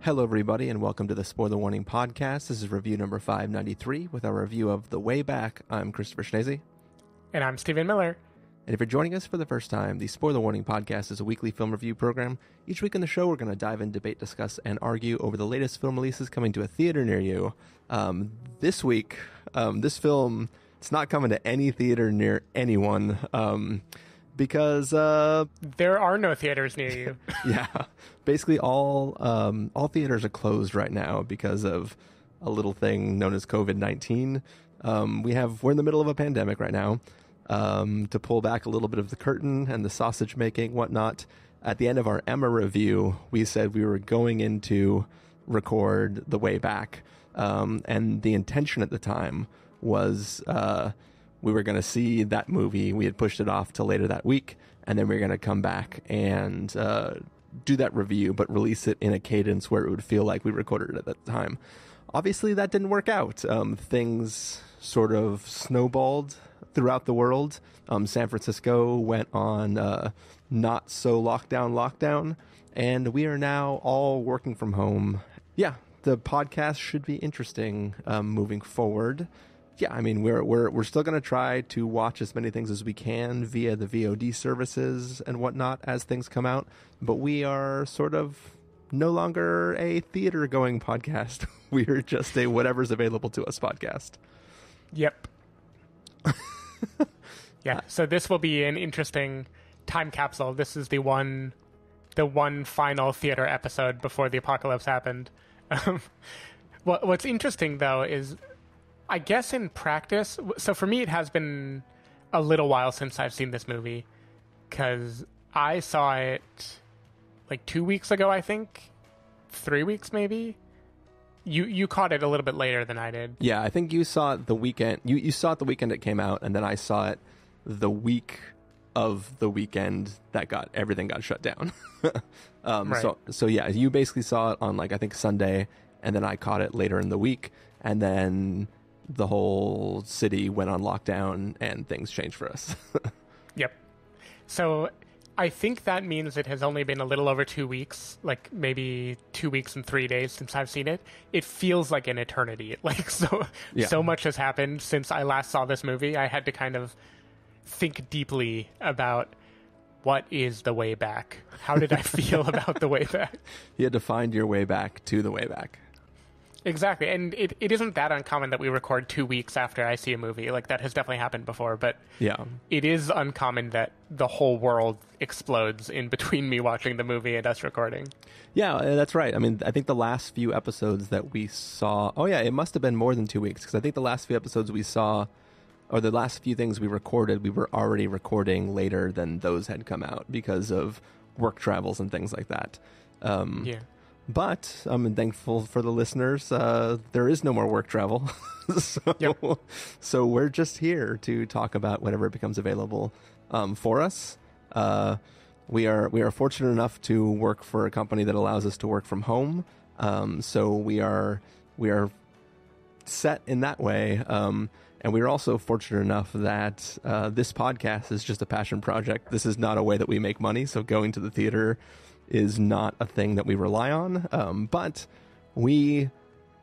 Hello, everybody, and welcome to the Spoiler Warning Podcast. This is review number 593 with our review of The Way Back. I'm Christopher Schnese. And I'm Stephen Miller. And if you're joining us for the first time, the Spoiler Warning Podcast is a weekly film review program. Each week in the show, we're going to dive in, debate, discuss, and argue over the latest film releases coming to a theater near you. This week, this film, it's not coming to any theater near anyone. Because there are no theaters near you. Yeah, basically all theaters are closed right now because of a little thing known as COVID-19. We're in the middle of a pandemic right now. To pull back a little bit of the curtain and the sausage making, whatnot. At the end of our Emma review, we said we were going in to record The Way Back, and the intention at the time was we were going to see that movie. We had pushed it off till later that week, and then we were going to come back and do that review, but release it in a cadence where it would feel like we recorded it at that time. Obviously, that didn't work out. Things sort of snowballed throughout the world. San Francisco went on not so lockdown, and we are now all working from home. Yeah, the podcast should be interesting moving forward. Yeah, I mean, we're still going to try to watch as many things as we can via the VOD services and whatnot as things come out, but we are sort of no longer a theater-going podcast. We're just a whatever's available to us podcast. Yep. Yeah, so this will be an interesting time capsule. This is the one final theater episode before the apocalypse happened. What's interesting, though, is I guess in practice, so for me it has been a little while since I've seen this movie, because I saw it like 2 weeks ago, I think. 3 weeks, maybe? You caught it a little bit later than I did. Yeah, I think you saw it the weekend. You saw it the weekend it came out, and then I saw it the week of the weekend that everything got shut down. Right. So yeah, you basically saw it on I think Sunday, and then I caught it later in the week, and then the whole city went on lockdown and things changed for us. Yep. So I think that means it has only been a little over 2 weeks, like maybe 2 weeks and 3 days since I've seen it. It feels like an eternity. So much has happened since I last saw this movie. I had to kind of think deeply about what is the way back? How did I feel about the way back? You had to find your way back to the way back. Exactly, and it isn't that uncommon that we record 2 weeks after I see a movie. Like, that has definitely happened before, but yeah, it is uncommon that the whole world explodes in between me watching the movie and us recording. Yeah, that's right. I mean, I think the last few episodes that we saw... Oh, yeah, it must have been more than 2 weeks, because I think the last few episodes we saw, or the last few things we recorded, we were already recording later than those had come out because of work travels and things like that. Yeah. But I'm thankful for the listeners. There is no more work travel. So we're just here to talk about whatever becomes available for us. We are fortunate enough to work for a company that allows us to work from home. So we are set in that way. And we're also fortunate enough that this podcast is just a passion project. This is not a way that we make money. So going to the theater is not a thing that we rely on, but we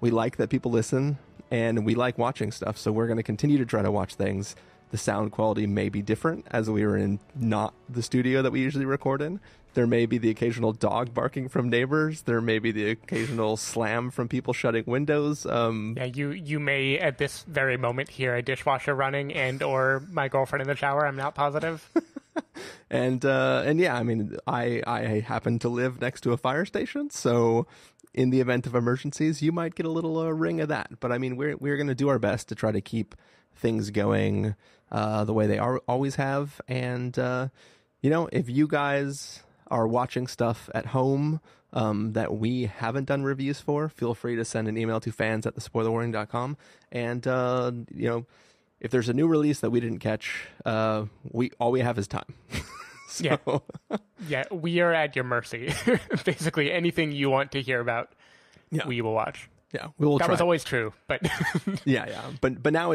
like that people listen, and we like watching stuff, so we're going to continue to try to watch things. The sound quality may be different, as we are in not the studio that we usually record in. There may be the occasional dog barking from neighbors. There may be the occasional slam from people shutting windows. Yeah, you may at this very moment hear a dishwasher running and or my girlfriend in the shower. I'm not positive. And yeah, I mean, I happen to live next to a fire station, so in the event of emergencies, you might get a little ring of that. But I mean, we're going to do our best to try to keep things going the way they always have. And if you guys are watching stuff at home that we haven't done reviews for, feel free to send an email to fans@thespoilerwarning.com. And if there's a new release that we didn't catch, all we have is time. So. Yeah, we are at your mercy. Basically, anything you want to hear about, we will watch. Yeah, we will. That was always true, but yeah. But now,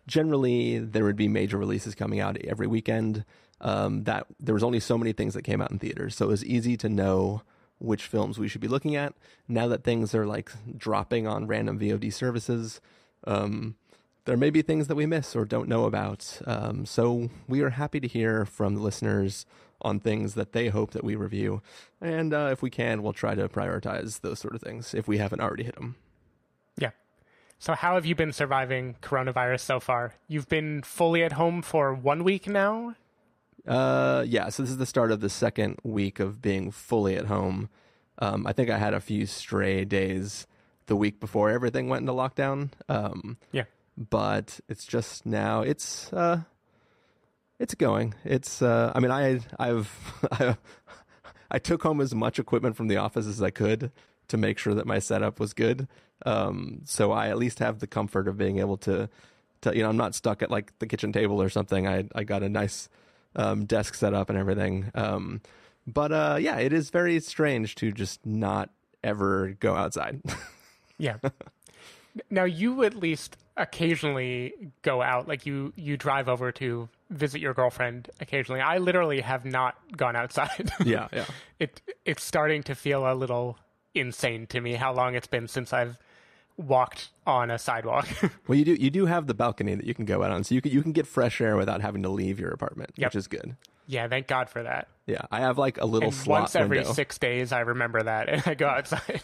generally, there would be major releases coming out every weekend. That there was only so many things that came out in theaters, so it was easy to know which films we should be looking at. Now that things are like dropping on random VOD services, there may be things that we miss or don't know about. So we are happy to hear from the listeners on things that they hope that we review. And if we can, we'll try to prioritize those sort of things if we haven't already hit them. Yeah. So how have you been surviving coronavirus so far? You've been fully at home for 1 week now? Yeah, so this is the start of the second week of being fully at home. I think I had a few stray days the week before everything went into lockdown. Yeah. But it's just now, it's going. It's, I mean, I took home as much equipment from the office as I could to make sure that my setup was good. So I at least have the comfort of being able to, I'm not stuck at like the kitchen table or something. I got a nice desk set up and everything. But yeah, it is very strange to just not ever go outside. Yeah. Now you at least occasionally go out, like you drive over to visit your girlfriend occasionally. I literally have not gone outside. Yeah. It's starting to feel a little insane to me how long it's been since I've walked on a sidewalk. Well, you do have the balcony that you can go out on, so you can get fresh air without having to leave your apartment, Yep. which is good. Yeah, thank God for that. Yeah, I have like a little And slot once every window. 6 days, I remember that, and I go outside.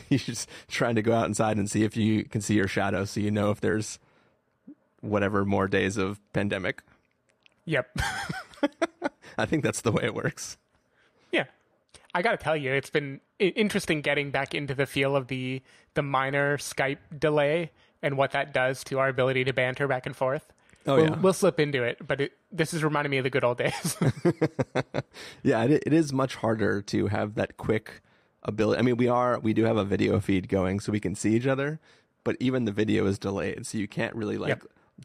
You're just trying to go out inside and see if you can see your shadow, so you know if there's whatever more days of pandemic. Yep. I think that's the way it works. Yeah. I got to tell you, it's been interesting getting back into the feel of the minor Skype delay and what that does to our ability to banter back and forth. We'll slip into it, but this is reminding me of the good old days. Yeah, it is much harder to have that quick ability. I mean, we do have a video feed going so we can see each other, but even the video is delayed, so you can't really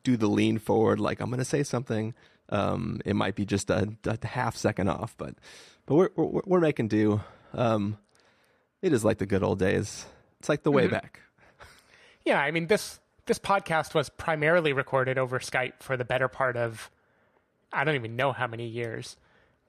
do the lean forward like I'm going to say something. It might be just a half second off, but we're making do. It is like the good old days. It's like the way back. Yeah, I mean this podcast was primarily recorded over Skype for the better part of, I don't even know how many years.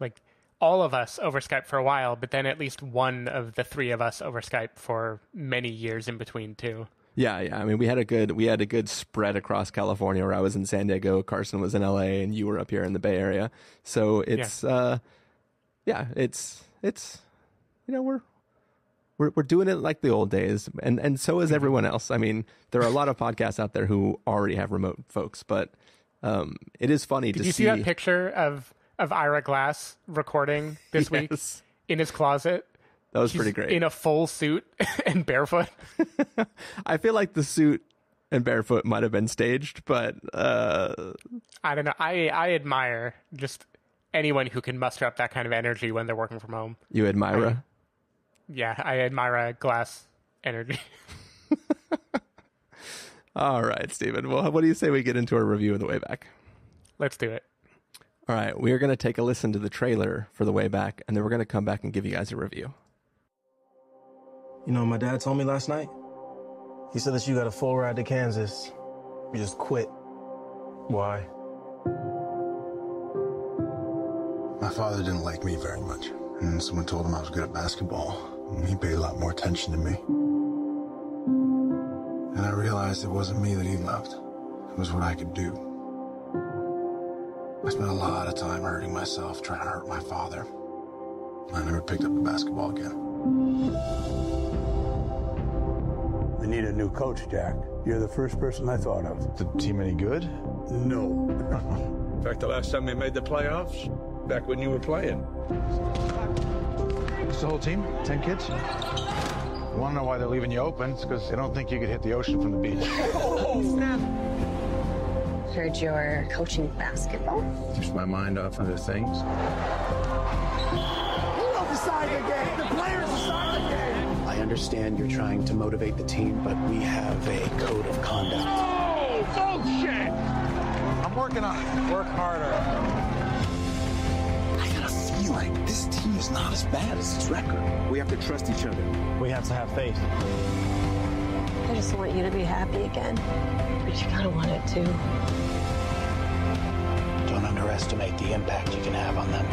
Like all of us over Skype for a while, but then at least one of the three of us over Skype for many years in between too. Yeah. I mean, we had a good spread across California, where I was in San Diego, Carson was in LA, and you were up here in the Bay Area. So it's we're doing it like the old days, and so is everyone else. I mean, there are a lot of podcasts out there who already have remote folks, but it is funny to see. Did you see that picture of Ira Glass recording this week in his closet? That was pretty great. In a full suit and barefoot. I feel like the suit and barefoot might have been staged, but I don't know. I admire just anyone who can muster up that kind of energy when they're working from home. You admire? I admire Glass energy. All right, Stephen. Well, what do you say we get into our review of The Way Back? Let's do it. All right, we are going to take a listen to the trailer for The Way Back, and then we're going to come back and give you guys a review. You know what my dad told me last night? He said that you got a full ride to Kansas. You just quit. Why? My father didn't like me very much, and someone told him I was good at basketball. And he paid a lot more attention to me. And I realized it wasn't me that he loved. It was what I could do. I spent a lot of time hurting myself, trying to hurt my father. I never picked up a basketball again. We need a new coach, Jack. You're the first person I thought of. Is the team any good? No. In fact, the last time they made the playoffs, back when you were playing. It's the whole team? 10 kids? Want to know why they're leaving you open? It's because they don't think you could hit the ocean from the beach. Heard you're coaching basketball. Keeps my mind off other things. I understand you're trying to motivate the team, but we have a code of conduct. Oh, bullshit! I'm working on it. Work harder. I got a feeling this team is not as bad as its record. We have to trust each other. We have to have faith. I just want you to be happy again. But you gotta want it too. Don't underestimate the impact you can have on them.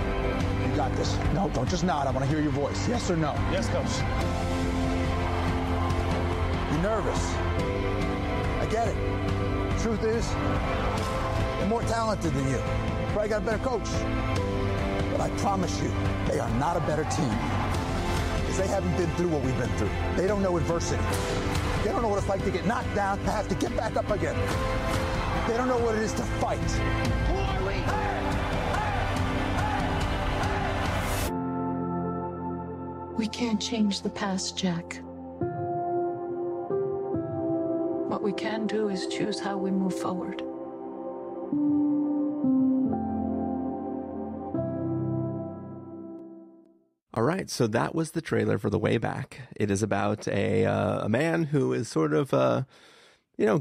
You got this. No, don't just nod. I want to hear your voice. Yes or no? Yes, Coach. You're nervous. I get it. Truth is, they're more talented than you. Probably got a better coach. But I promise you, they are not a better team. Because they haven't been through what we've been through. They don't know adversity. They don't know what it's like to get knocked down, to have to get back up again. They don't know what it is to fight. Who are we? We can't change the past, Jack. What we can do is choose how we move forward. All right, so that was the trailer for The Way Back. It is about a man who is sort of,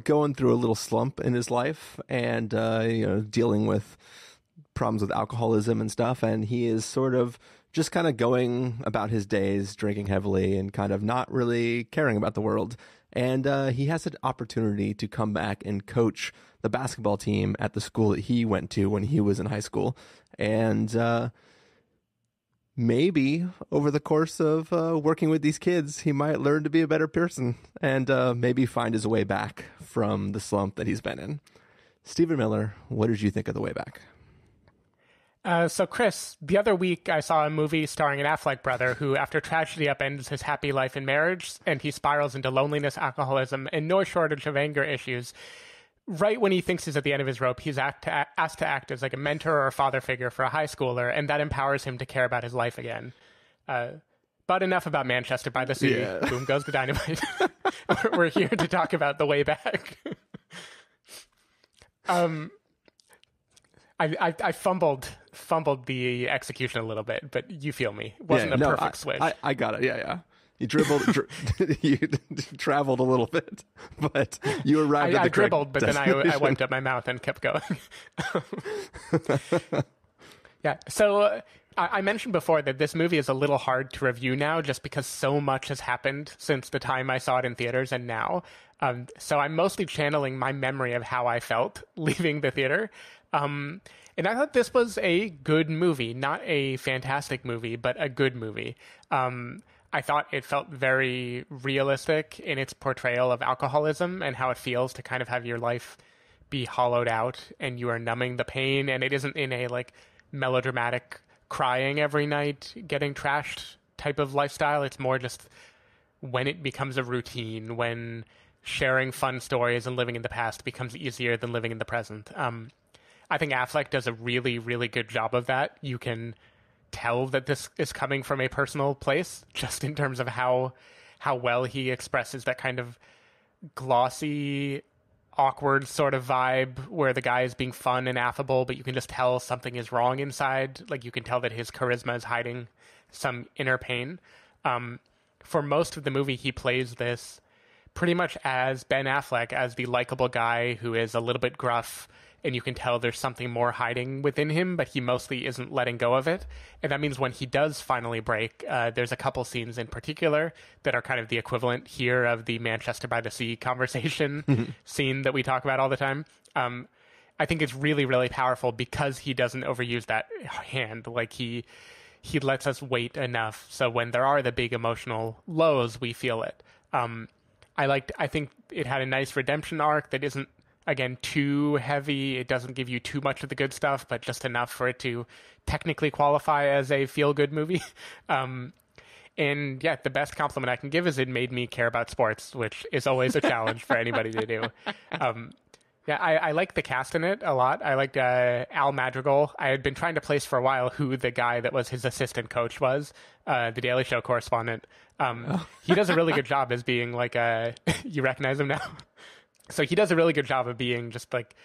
going through a little slump in his life and, dealing with problems with alcoholism and stuff. And he is sort of just kind of going about his days, drinking heavily and kind of not really caring about the world. And he has an opportunity to come back and coach the basketball team at the school that he went to when he was in high school. And maybe over the course of working with these kids, he might learn to be a better person and maybe find his way back from the slump that he's been in. Stephen Miller, what did you think of The Way Back? So, Chris, the other week I saw a movie starring an Affleck brother who, after tragedy, upends his happy life in marriage, and he spirals into loneliness, alcoholism, and no shortage of anger issues. Right when he thinks he's at the end of his rope, he's asked to act as like a mentor or a father figure for a high schooler, and that empowers him to care about his life again. But enough about Manchester by the Sea. Yeah. Boom goes the dynamite. We're here to talk about The Way Back. I fumbled the execution a little bit, but you feel me. It wasn't a perfect switch. I got it. Yeah. You dribbled, you traveled a little bit, but you arrived at the correct dribbled, but then I wiped up my mouth and kept going. Yeah. So I mentioned before that this movie is a little hard to review now just because so much has happened since the time I saw it in theaters and now. So I'm mostly channeling my memory of how I felt leaving the theater. And I thought this was a good movie, not a fantastic movie, but a good movie. I thought it felt very realistic in its portrayal of alcoholism and how it feels to kind of have your life be hollowed out and you are numbing the pain. And it isn't in a like melodramatic crying every night, getting trashed type of lifestyle. It's more just when it becomes a routine, when sharing fun stories and living in the past becomes easier than living in the present. I think Affleck does a really, really good job of that. You can tell that this is coming from a personal place, just in terms of how well he expresses that kind of glossy, awkward sort of vibe where the guy is being fun and affable, but you can just tell something is wrong inside. Like you can tell that his charisma is hiding some inner pain. For most of the movie, he plays this pretty much as Ben Affleck, as the likable guy who is a little bit gruff, and you can tell there's something more hiding within him, but he mostly isn't letting go of it. And that means when he does finally break, there's a couple scenes in particular that are kind of the equivalent here of the Manchester by the Sea conversation scene that we talk about all the time. I think it's really, really powerful because he doesn't overuse that hand. Like he lets us wait enough so when there are the big emotional lows, we feel it. I think it had a nice redemption arc that isn't, again, too heavy. It doesn't give you too much of the good stuff, but just enough for it to technically qualify as a feel-good movie. And yeah, the best compliment I can give is it made me care about sports, which is always a challenge for anybody to do. I like the cast in it a lot. I liked Al Madrigal. I had been trying to place for a while who the guy that was his assistant coach was, the Daily Show correspondent. He does a really good job as being like you recognize him now? So he does a really good job of being just like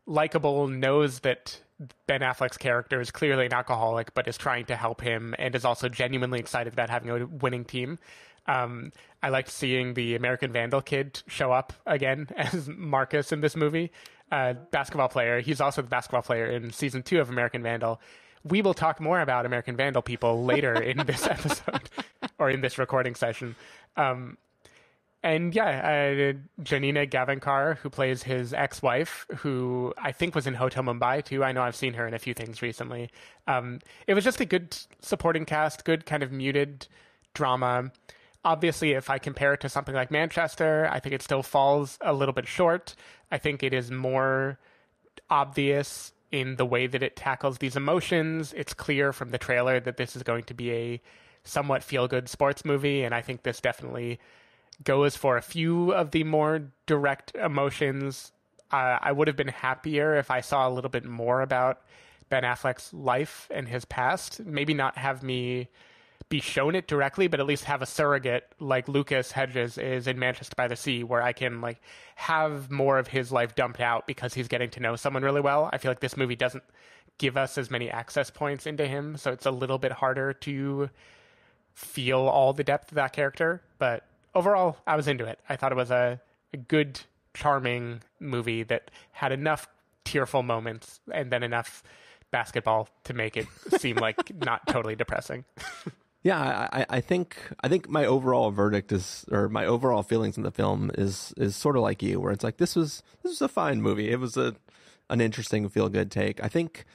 likable, knows that Ben Affleck's character is clearly an alcoholic, but is trying to help him and is also genuinely excited about having a winning team. I liked seeing the American Vandal kid show up again as Marcus in this movie. Basketball player. He's also the basketball player in season 2 of American Vandal. We will talk more about American Vandal people later in this episode or in this recording session. And yeah, Janina Gavankar, who plays his ex-wife, who I think was in Hotel Mumbai too. I know I've seen her in a few things recently. It was just a good supporting cast, good kind of muted drama. Obviously, if I compare it to something like Manchester, I think it still falls a little bit short. I think it is more obvious in the way that it tackles these emotions. It's clear from the trailer that this is going to be a somewhat feel-good sports movie, and I think this definitely goes for a few of the more direct emotions. I would have been happier if I saw a little bit more about Ben Affleck's life and his past. Maybe not have me be shown it directly, but at least have a surrogate like Lucas Hedges is in Manchester by the Sea, where I can like have more of his life dumped out because he's getting to know someone really well. I feel like this movie doesn't give us as many access points into him, so it's a little bit harder to feel all the depth of that character. But overall, I was into it. I thought it was a good, charming movie that had enough tearful moments and then enough basketball to make it seem like not totally depressing. Yeah, I think my overall verdict is, or my overall feelings in the film is sort of like you, where it's like this was a fine movie. It was an interesting feel good take. I think,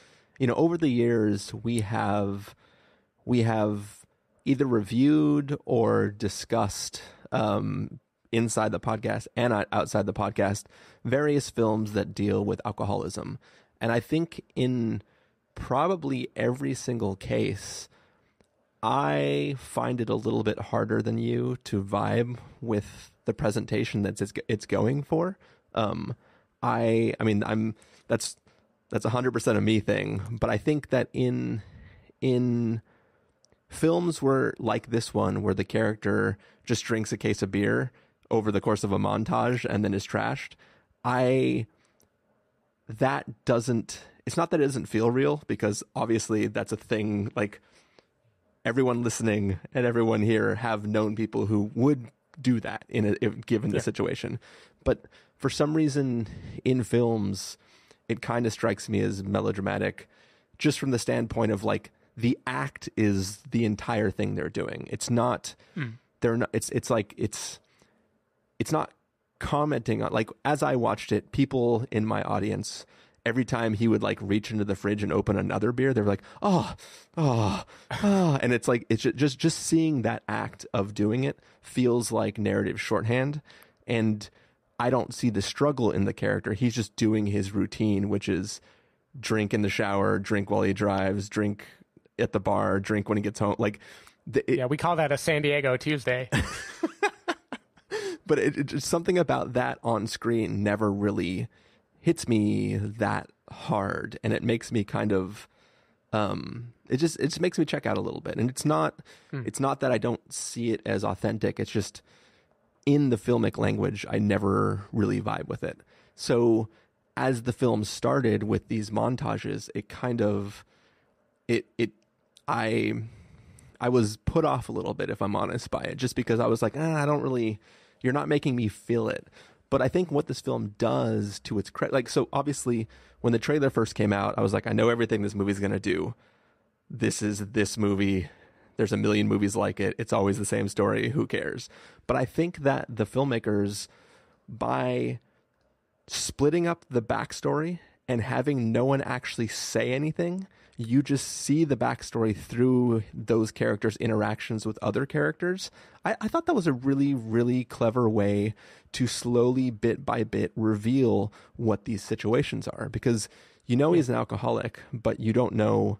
over the years we have either reviewed or discussed inside the podcast and outside the podcast various films that deal with alcoholism, and I think in probably every single case, I find it a little bit harder than you to vibe with the presentation that it's going for. I mean, that's 100% a me thing, but I think that in films where like this one, where the character just drinks a case of beer over the course of a montage and then is trashed, it's not that it doesn't feel real, because obviously that's a thing. Like, everyone listening and everyone here have known people who would do that given the situation. But for some reason in films, it kind of strikes me as melodramatic, just from the standpoint of like, the act is the entire thing they're doing. It's not, they're not, it's not commenting on, like, as I watched it, people in my audience, every time he would like reach into the fridge and open another beer, they were like, oh, and it's like, it's just seeing that act of doing it feels like narrative shorthand, and I don't see the struggle in the character. He's just doing his routine, which is drink in the shower, drink while he drives, drink at the bar, drink when he gets home. Like, we call that a San Diego Tuesday. But it's something about that on screen never really hits me that hard, and it makes me kind of it just makes me check out a little bit. And it's not that I don't see it as authentic, it's just in the filmic language I never really vibe with it. So as the film started with these montages, it kind of I was put off a little bit, if I'm honest, by it, just because I was like, I don't really, you're not making me feel it. But I think what this film does to its credit, like, so obviously when the trailer first came out, I was like, I know everything this movie's going to do. This is this movie. There's a million movies like it. It's always the same story. Who cares? But I think that the filmmakers, by splitting up the backstory and having no one actually say anything, you just see the backstory through those characters' interactions with other characters. I thought that was a really, really clever way to slowly, bit by bit, reveal what these situations are. Because he's an alcoholic, but you don't know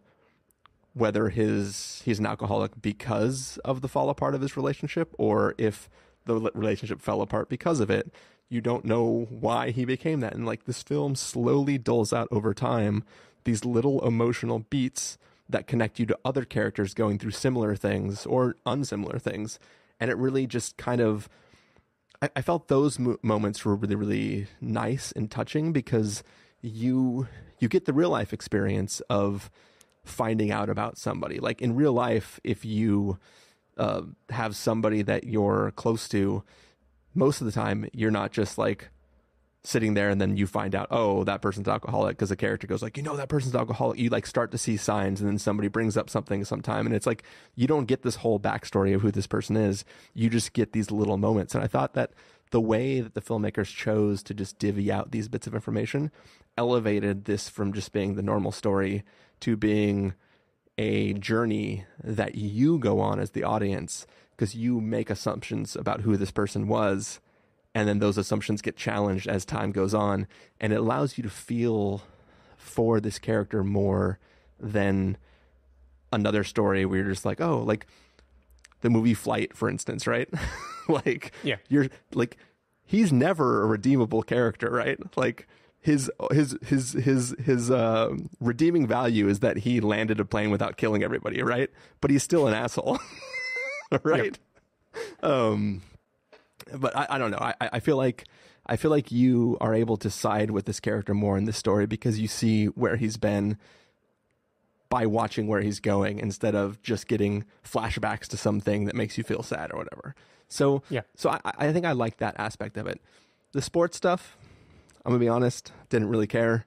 whether he's an alcoholic because of the fall apart of his relationship, or if the relationship fell apart because of it. You don't know why he became that. And like, this film slowly doles out over time these little emotional beats that connect you to other characters going through similar things or unsimilar things. And it really just kind of, I felt those moments were really, really nice and touching, because you get the real life experience of finding out about somebody. Like, in real life, if you have somebody that you're close to, most of the time you're not just like, sitting there, and then you find out, oh, that person's alcoholic, because the character goes like, that person's alcoholic. You like start to see signs, and then somebody brings up something sometime, and it's like you don't get this whole backstory of who this person is. You just get these little moments. And I thought that the way that the filmmakers chose to just divvy out these bits of information elevated this from just being the normal story to being a journey that you go on as the audience, because you make assumptions about who this person was, and then those assumptions get challenged as time goes on, and it allows you to feel for this character more than another story where you're just like, oh, like the movie Flight, for instance, right? Like, you're like, he's never a redeemable character, right? Like his redeeming value is that he landed a plane without killing everybody, right? But he's still an asshole, right? But I don't know. I feel like you are able to side with this character more in this story because you see where he's been by watching where he's going, instead of just getting flashbacks to something that makes you feel sad or whatever. So I think I like that aspect of it. The sports stuff, I'm gonna be honest, didn't really care.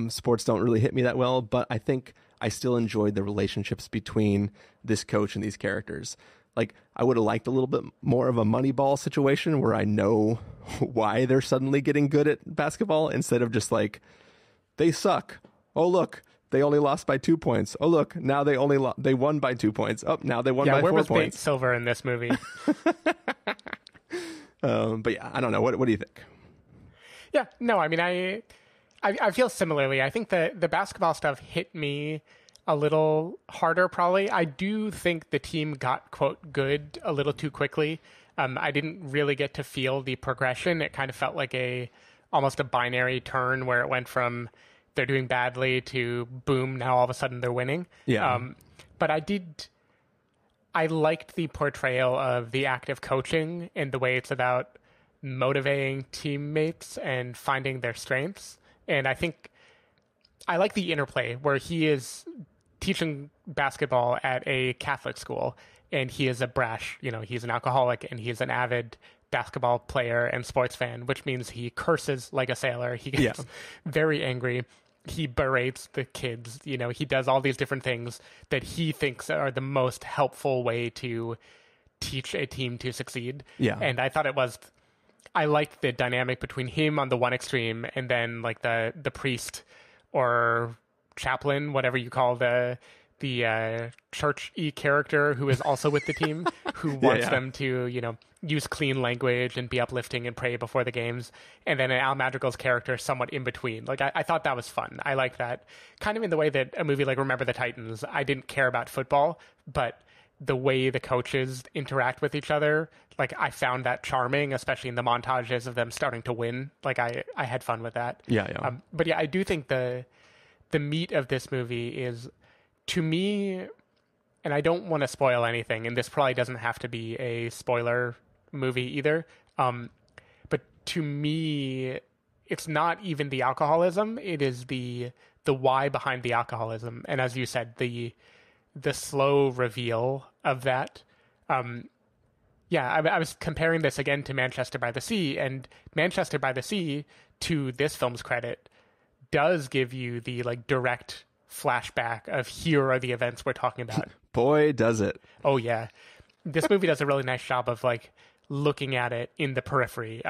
Sports don't really hit me that well, but I think I still enjoyed the relationships between this coach and these characters. Like, I would have liked a little bit more of a Moneyball situation where I know why they're suddenly getting good at basketball, instead of just like, they suck. Oh, look, they only lost by 2 points. Oh, look, now they won by 2 points. Oh, now they won by 4 points. Where was Nate Silver in this movie? But yeah, I don't know. What do you think? Yeah, no, I mean, I feel similarly. I think the basketball stuff hit me a little harder, probably. I do think the team got, quote, good a little too quickly. I didn't really get to feel the progression. It kind of felt like almost a binary turn where it went from they're doing badly to boom, now all of a sudden they're winning. Yeah. But I liked the portrayal of the active coaching and the way it's about motivating teammates and finding their strengths. And I think I like the interplay where he is teaching basketball at a Catholic school, and he is a brash, he's an alcoholic, and he's an avid basketball player and sports fan, which means he curses like a sailor. He gets very angry. He berates the kids. He does all these different things that he thinks are the most helpful way to teach a team to succeed. Yeah. And I thought I liked the dynamic between him on the one extreme and then like the priest or chaplain, whatever you call the church-y character who is also with the team, who wants them to, use clean language and be uplifting and pray before the games. And then Al Madrigal's character somewhat in between. Like, I thought that was fun. I like that. Kind of in the way that a movie like Remember the Titans, I didn't care about football, but the way the coaches interact with each other, like, I found that charming, especially in the montages of them starting to win. Like, I had fun with that. Yeah. But yeah, I do think the meat of this movie is, to me, and I don't want to spoil anything, and this probably doesn't have to be a spoiler movie either, but to me, it's not even the alcoholism, it is the why behind the alcoholism. And as you said, the slow reveal of that. I was comparing this again to Manchester by the Sea, and Manchester by the Sea, to this film's credit, does give you the like direct flashback of here are the events we're talking about. Boy, does it. Oh yeah. This movie does a really nice job of like looking at it in the periphery.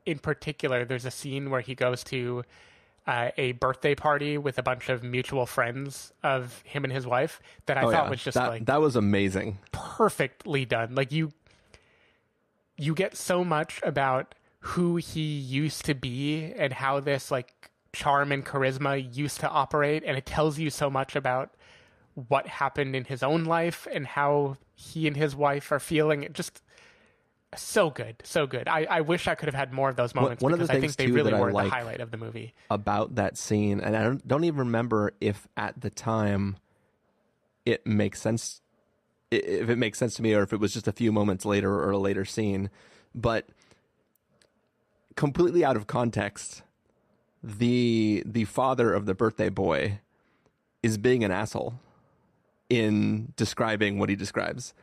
In particular, there's a scene where he goes to a birthday party with a bunch of mutual friends of him and his wife that I thought was just that was amazing. Perfectly done. Like you get so much about who he used to be and how this like charm and charisma used to operate, and it tells you so much about what happened in his own life and how he and his wife are feeling. Just so good. I wish I could have had more of those moments, because I think they really were the highlight of the movie. About that scene, and I don't even remember if at the time it makes sense, if it makes sense to me, or if it was just a few moments later or a later scene, but completely out of context, the father of the birthday boy is being an asshole in describing what he describes.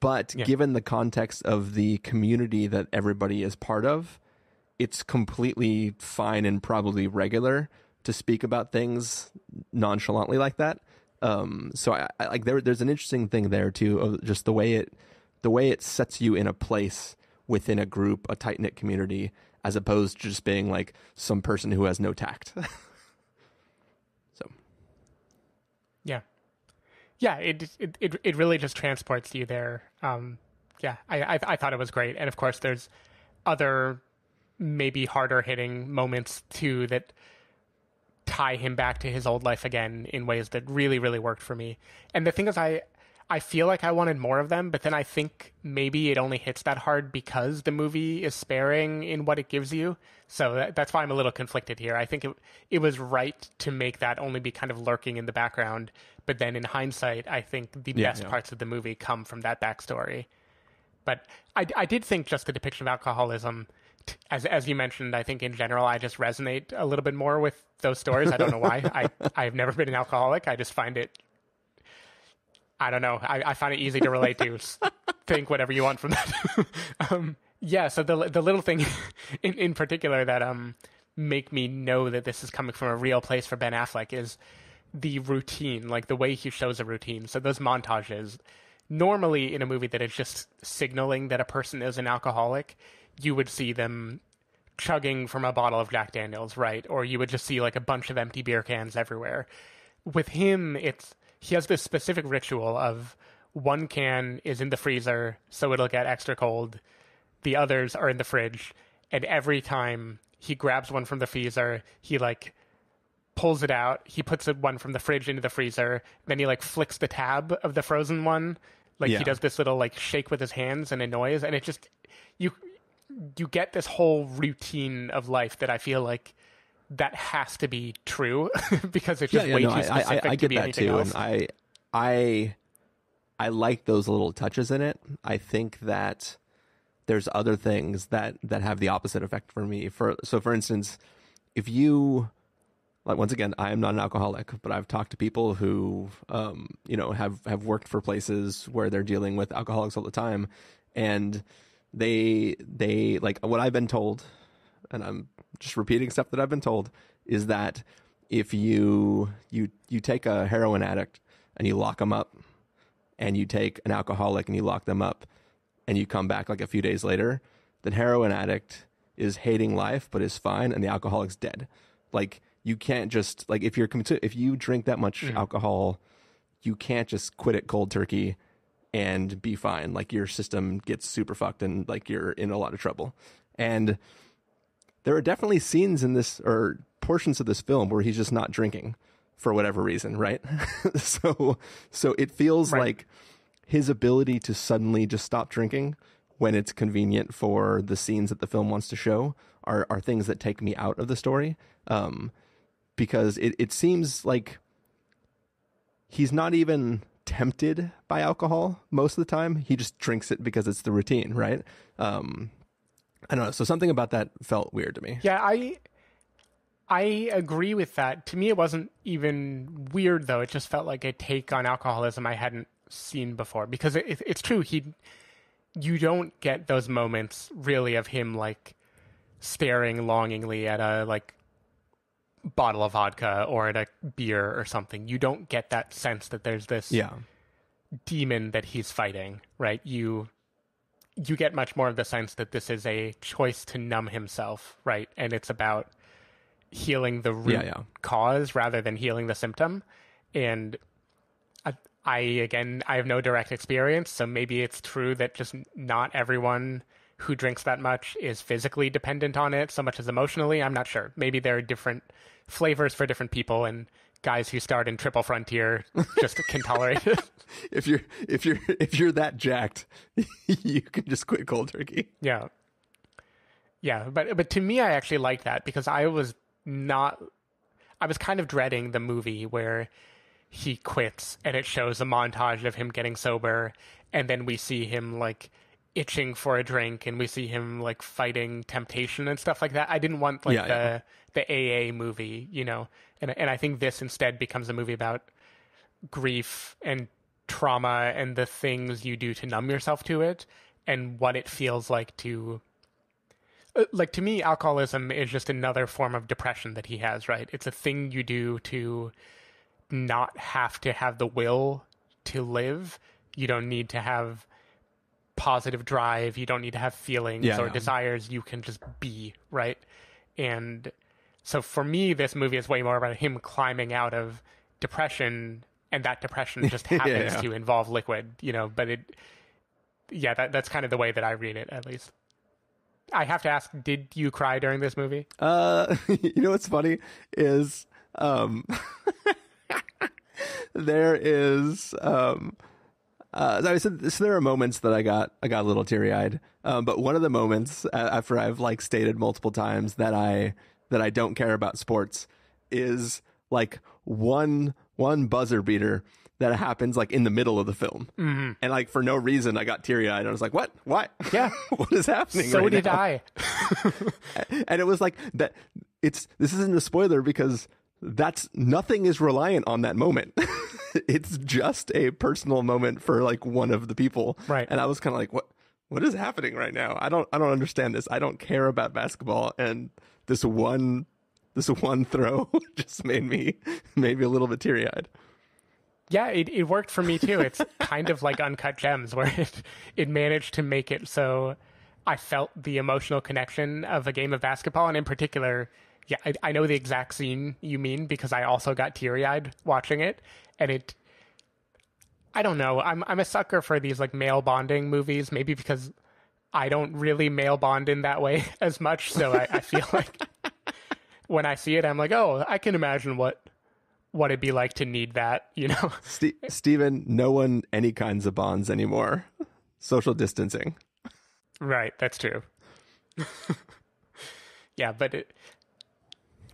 But given the context of the community that everybody is part of, it's completely fine and probably regular to speak about things nonchalantly like that. So I like there's an interesting thing there too, of just the way it sets you in a place within a group, a tight knit community, as opposed to just being like some person who has no tact. So, yeah, it really just transports you there. I thought it was great, and of course, there's other maybe harder hitting moments too that tie him back to his old life again in ways that really, really worked for me. And the thing is, I feel like I wanted more of them, but then I think maybe it only hits that hard because the movie is sparing in what it gives you. So that's why I'm a little conflicted here. I think it was right to make that only be kind of lurking in the background. But then in hindsight, I think the best parts of the movie come from that backstory. But I did think just the depiction of alcoholism, as you mentioned, I think in general, I just resonate a little bit more with those stories. I don't know why. I've never been an alcoholic. I just find it, I don't know. I find it easy to relate to. Think whatever you want from that. So the little thing in particular that make me know that this is coming from a real place for Ben Affleck is the routine, like the way he shows a routine. So those montages, normally in a movie that is just signaling that a person is an alcoholic, you would see them chugging from a bottle of Jack Daniels, right? Or you would just see like a bunch of empty beer cans everywhere. With him, he has this specific ritual of one can is in the freezer, so it'll get extra cold. The others are in the fridge. And every time he grabs one from the freezer, he like pulls it out. He puts one from the fridge into the freezer. Then he like flicks the tab of the frozen one. Like he does this little like shake with his hands and a noise. And it just, you get this whole routine of life that I feel like that has to be true because it's just way too specific I to get be that anything too, else. and I like those little touches in it. I think that there's other things that have the opposite effect for me. For instance, if you like, once again, I am not an alcoholic, but I've talked to people who have worked for places where they're dealing with alcoholics all the time, and they like what I've been told, and I'm just repeating stuff that I've been told, is that if you take a heroin addict and you lock them up, and you take an alcoholic and you lock them up, and you come back like a few days later, the heroin addict is hating life but is fine, and the alcoholic's dead. Like, you can't just, like, if you drink that much alcohol, you can't just quit it cold turkey and be fine. Like, your system gets super fucked and like you're in a lot of trouble. And there are definitely scenes in this, or portions of this film, where he's just not drinking for whatever reason, right? so it feels like his ability to suddenly just stop drinking when it's convenient for the scenes that the film wants to show are things that take me out of the story. Because it seems like he's not even tempted by alcohol most of the time. He just drinks it because it's the routine, right? I don't know. So something about that felt weird to me. Yeah, I agree with that. To me, it wasn't even weird, though. It just felt like a take on alcoholism I hadn't seen before. Because it's true. You don't get those moments, really, of him, like, staring longingly at a, like, bottle of vodka or at a beer or something. You don't get that sense that there's this demon that he's fighting, right? You get much more of the sense that this is a choice to numb himself, right? And it's about healing the root cause rather than healing the symptom. And I have no direct experience, so maybe it's true that just not everyone who drinks that much is physically dependent on it so much as emotionally. I'm not sure. Maybe there are different flavors for different people, and guys who start in Triple Frontier just can tolerate it. If you're that jacked, you can just quit cold turkey. Yeah. But to me, I actually liked that because I was kind of dreading the movie where he quits and it shows a montage of him getting sober, and then we see him like itching for a drink, and we see him like fighting temptation and stuff like that. I didn't want the AA movie, you know, and I think this instead becomes a movie about grief and trauma and the things you do to numb yourself to it, and what it feels like to like, to me, alcoholism is just another form of depression that he has, right? It's a thing you do to not have to have the will to live. You don't need to have positive drive. You don't need to have feelings or desires. You can just be, right? And so for me, this movie is way more about him climbing out of depression, and that depression just happens to involve liquid, but that's kind of the way that I read it, at least. I have to ask, did you cry during this movie? What's funny is there is so there are moments that I got a little teary-eyed, but one of the moments after I've like stated multiple times that I don't care about sports is like one buzzer beater that happens like in the middle of the film. Mm-hmm. And like for no reason I got teary-eyed. I was like, what? Yeah. What is happening so right did now? I. And it was like that. This isn't a spoiler because nothing is reliant on that moment. It's just a personal moment for like one of the people. Right. And I was kind of like, what is happening right now? I don't understand this. I don't care about basketball. And this one throw just made me a little bit teary-eyed. Yeah, it worked for me too. It's kind of like Uncut Gems, where it managed to make it so I felt the emotional connection of a game of basketball. And in particular, I know the exact scene you mean because I also got teary-eyed watching it. And I don't know, I'm a sucker for these like male bonding movies, maybe because I don't really male bond in that way as much. So I feel like when I see it, I'm like, oh, I can imagine what it'd be like to need that, Steven, no one any kinds of bonds anymore. Social distancing. Right, that's true. Yeah, but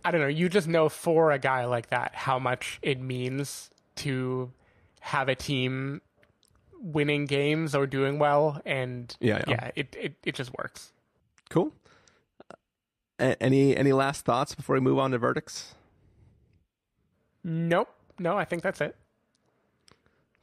I don't know, you just know for a guy like that how much it means to have a team winning games or doing well, and it just works. Cool. Any last thoughts before we move on to verdicts? Nope. No, I think that's it.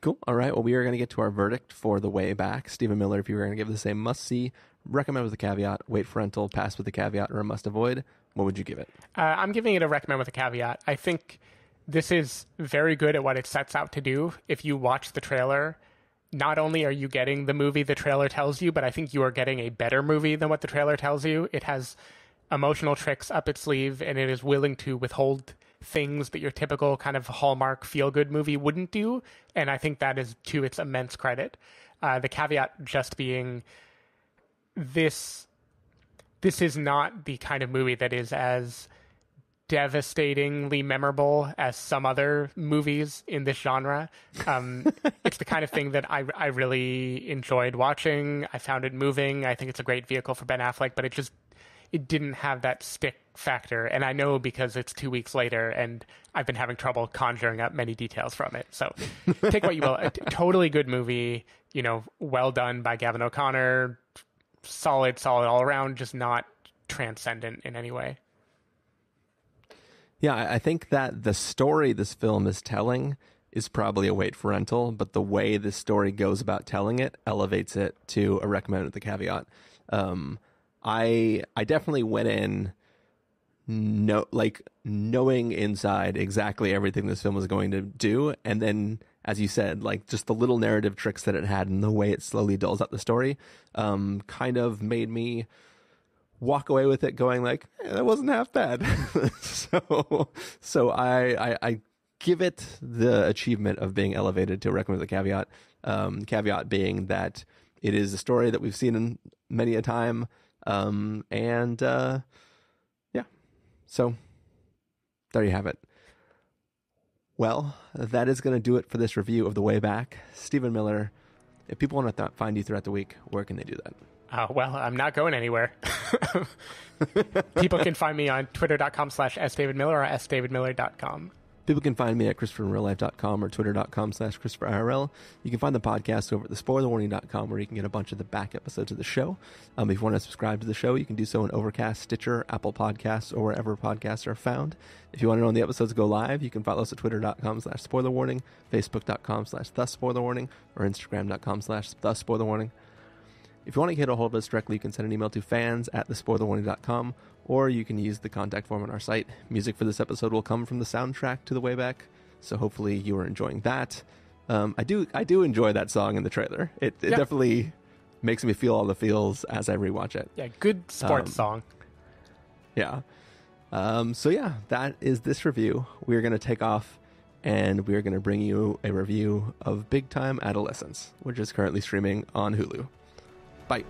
Cool. All right. Well, we are going to get to our verdict for The Way Back. Stephen Miller, if you were going to give this a must-see, recommend with a caveat, wait for rental, pass with a caveat, or a must-avoid, what would you give it? I'm giving it a recommend with a caveat. I think this is very good at what it sets out to do. If you watch the trailer, not only are you getting the movie the trailer tells you, but I think you are getting a better movie than what the trailer tells you. It has emotional tricks up its sleeve, and it is willing to withhold things that your typical kind of Hallmark feel-good movie wouldn't do, and I think that is to its immense credit. The caveat just being this is not the kind of movie that is as devastatingly memorable as some other movies in this genre. It's the kind of thing that I really enjoyed watching. I found it moving. I think it's a great vehicle for Ben Affleck, but it didn't have that stick factor. And I know because it's 2 weeks later and I've been having trouble conjuring up many details from it. So take what you will. A totally good movie, well done by Gavin O'Connor. Solid all around, just not transcendent in any way. Yeah, I think that the story this film is telling is probably a wait for rental, but the way this story goes about telling it elevates it to a recommend with the caveat. I definitely went in knowing inside exactly everything this film was going to do, and then, as you said, like just the little narrative tricks that it had and the way it slowly dulls out the story, kind of made me walk away with it going like, that wasn't half bad. So I give it the achievement of being elevated to a recommend with a caveat. Caveat being that it is a story that we've seen in many a time. So there you have it. Well, that is going to do it for this review of The Way Back. Stephen Miller, if people want to find you throughout the week, where can they do that? Well, I'm not going anywhere. People can find me on twitter.com/sdavidmiller or sdavidmiller.com. People can find me at ChristopherInRealLife.com or Twitter.com/ChristopherIRL. You can find the podcast over at thespoilerwarning.com, where you can get a bunch of the back episodes of the show. If you want to subscribe to the show, you can do so in Overcast, Stitcher, Apple Podcasts, or wherever podcasts are found. If you want to know when the episodes go live, you can follow us at Twitter.com/spoilerwarning, Facebook.com/thespoilerwarning, or Instagram.com/thespoilerwarning. If you want to get a hold of us directly, you can send an email to fans@thespoilerwarning.com, or you can use the contact form on our site. Music for this episode will come from the soundtrack to The Way Back, so hopefully you are enjoying that. I do enjoy that song in the trailer. It definitely makes me feel all the feels as I rewatch it. Yeah, good sports song. Yeah. So yeah, that is this review. We're going to take off and we're going to bring you a review of Big Time Adolescence, which is currently streaming on Hulu. Bye.